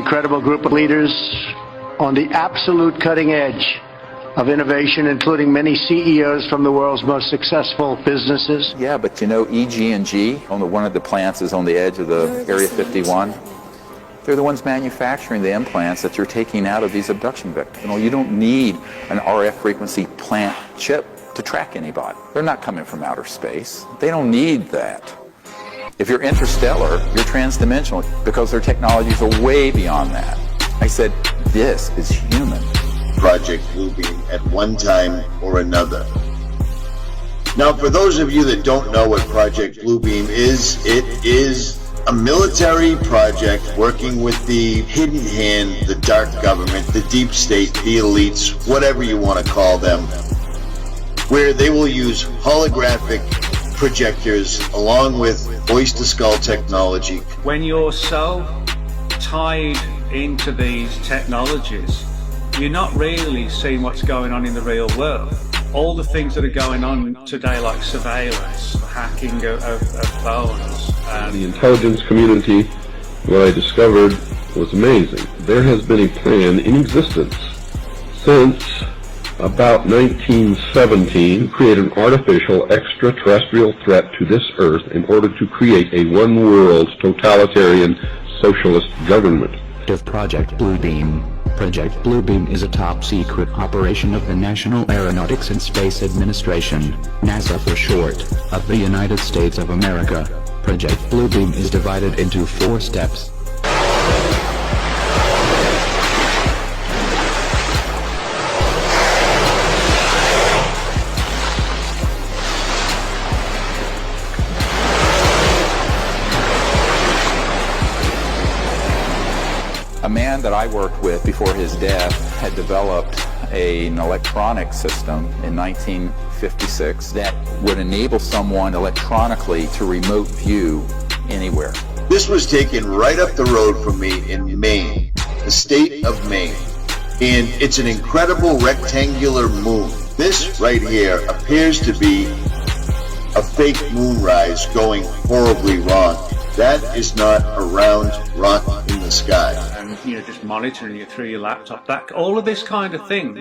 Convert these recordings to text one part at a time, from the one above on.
incredible group of leaders on the absolute cutting edge of innovation, including many CEOs from the world's most successful businesses. Yeah, but you know, EG&G, one of the plants is on the edge of the Area 51. They're the ones manufacturing the implants that you're taking out of these abduction victims. You know, you don't need an RF frequency plant chip to track anybody. They're not coming from outer space. They don't need that. If you're interstellar, you're transdimensional because their technologies are way beyond that. I said, this is human. Project BlueBEAM at one time or another. Now, for those of you that don't know what Project BlueBEAM is, it is a military project working with the hidden hand, the dark government, the deep state, the elites, whatever you want to call them, where they will use holographic projectors along with voice to skull technology. When you're so tied into these technologies, you're not really seeing what's going on in the real world. All the things that are going on today, like surveillance, hacking of phones. The intelligence community, what I discovered was amazing. There has been a plan in existence since about 1917 to create an artificial extraterrestrial threat to this Earth in order to create a one-world totalitarian socialist government. Of Project BlueBEAM. Project BlueBEAM is a top-secret operation of the National Aeronautics and Space Administration, NASA for short, of the United States of America. Project BlueBEAM is divided into 4 steps. A man that I worked with before his death had developed an electronic system in 1956 that would enable someone electronically to remote view anywhere. This was taken right up the road from me in Maine, the state of Maine. And it's an incredible rectangular moon. This right here appears to be a fake moonrise going horribly wrong. That is not a round rock in the sky. And just monitoring it through your laptop. All of this kind of thing.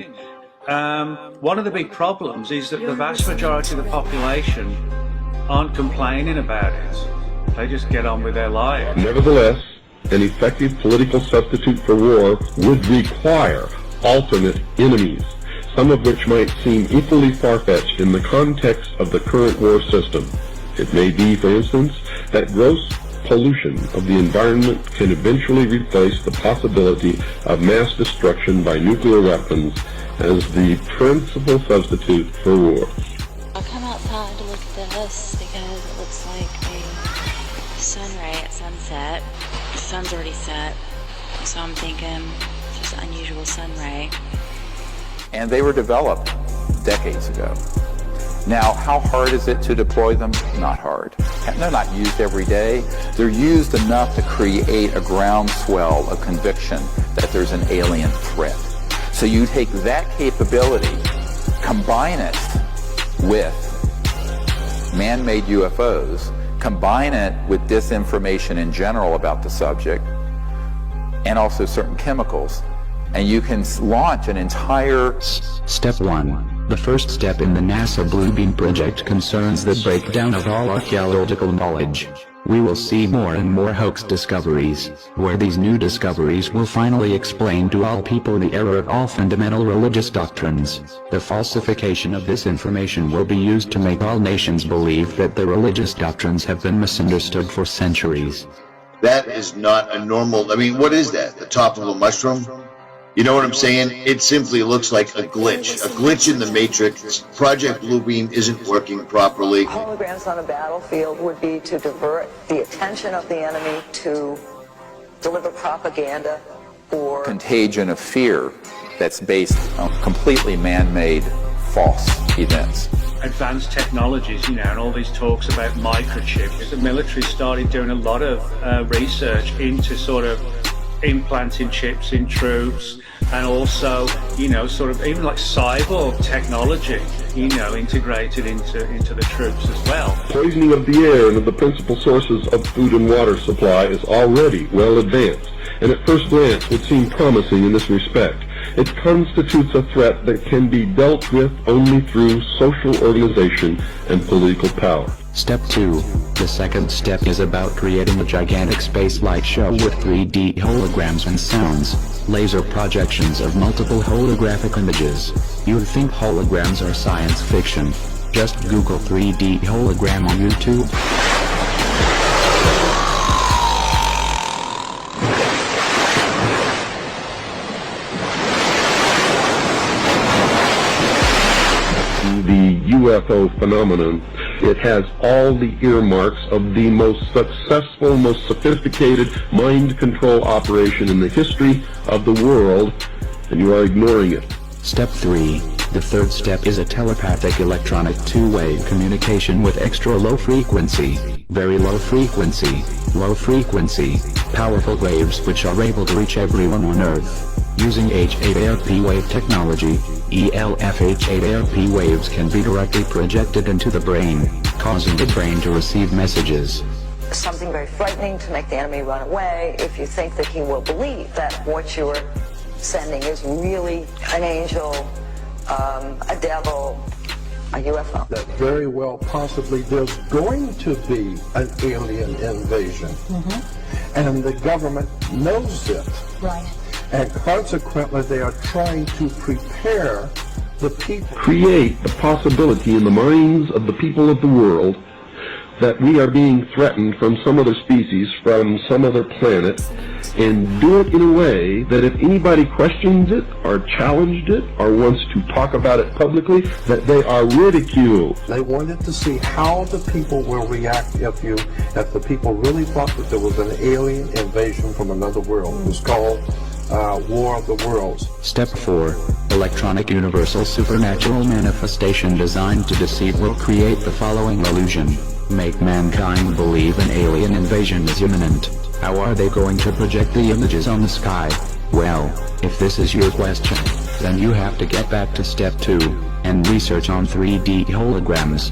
One of the big problems is that the vast majority of the population aren't complaining about it. They just get on with their lives. Nevertheless, an effective political substitute for war would require alternate enemies, some of which might seem equally far-fetched in the context of the current war system. It may be, for instance, that gross pollution of the environment can eventually replace the possibility of mass destruction by nuclear weapons as the principal substitute for war. I'll come outside to look at this because it looks like a sunray at sunset. The sun's already set, so I'm thinking it's just an unusual sunray. And they were developed decades ago. Now, how hard is it to deploy them? Not hard. They're not used every day. They're used enough to create a groundswell of conviction that there's an alien threat. So you take that capability, combine it with man-made UFOs, combine it with disinformation in general about the subject, and also certain chemicals, and you can launch an entire... Step 1. The first step in the NASA BlueBEAM project concerns the breakdown of all archaeological knowledge. We will see more and more hoax discoveries, where these new discoveries will finally explain to all people the error of all fundamental religious doctrines. The falsification of this information will be used to make all nations believe that the religious doctrines have been misunderstood for centuries. That is not a normal, what is that? The top of a mushroom? You know what I'm saying? It simply looks like a glitch in the matrix. Project BlueBEAM isn't working properly. Holograms on a battlefield would be to divert the attention of the enemy, to deliver propaganda or contagion of fear that's based on completely man-made false events. Advanced technologies, and all these talks about microchips. The military started doing a lot of research into sort of implanting chips in troops, and also, you know, sort of even like cyborg technology, you know, integrated into the troops as well. Poisoning of the air and of the principal sources of food and water supply is already well advanced, and at first glance would seem promising in this respect. It constitutes a threat that can be dealt with only through social organization and political power. Step 2. The second step is about creating a gigantic space light show with 3D holograms and sounds, laser projections of multiple holographic images. You'd think holograms are science fiction. Just Google 3D hologram on YouTube. The UFO phenomenon, it has all the earmarks of the most successful, most sophisticated mind control operation in the history of the world, and you are ignoring it. Step 3. The third step is a telepathic electronic two-way communication with extra low frequency, very low frequency, powerful waves which are able to reach everyone on Earth. Using H8ARP wave technology, ELF-H8ARP waves can be directly projected into the brain, causing the brain to receive messages. Something very frightening to make the enemy run away if you think that he will believe that what you're sending is really an angel, a devil, a UFO. That very well possibly there's going to be an alien invasion. And the government knows it. Right. And consequently, they are trying to prepare the people. Create the possibility in the minds of the people of the world that we are being threatened from some other species, from some other planet, and do it in a way that if anybody questions it, or challenged it, or wants to talk about it publicly, that they are ridiculed. They wanted to see how the people will react if the people really thought that there was an alien invasion from another world. It was called War of the Worlds. Step 4. Electronic universal supernatural manifestation designed to deceive will create the following illusion. Make mankind believe an alien invasion is imminent. How are they going to project the images on the sky? Well, if this is your question, then you have to get back to step 2, and research on 3D holograms.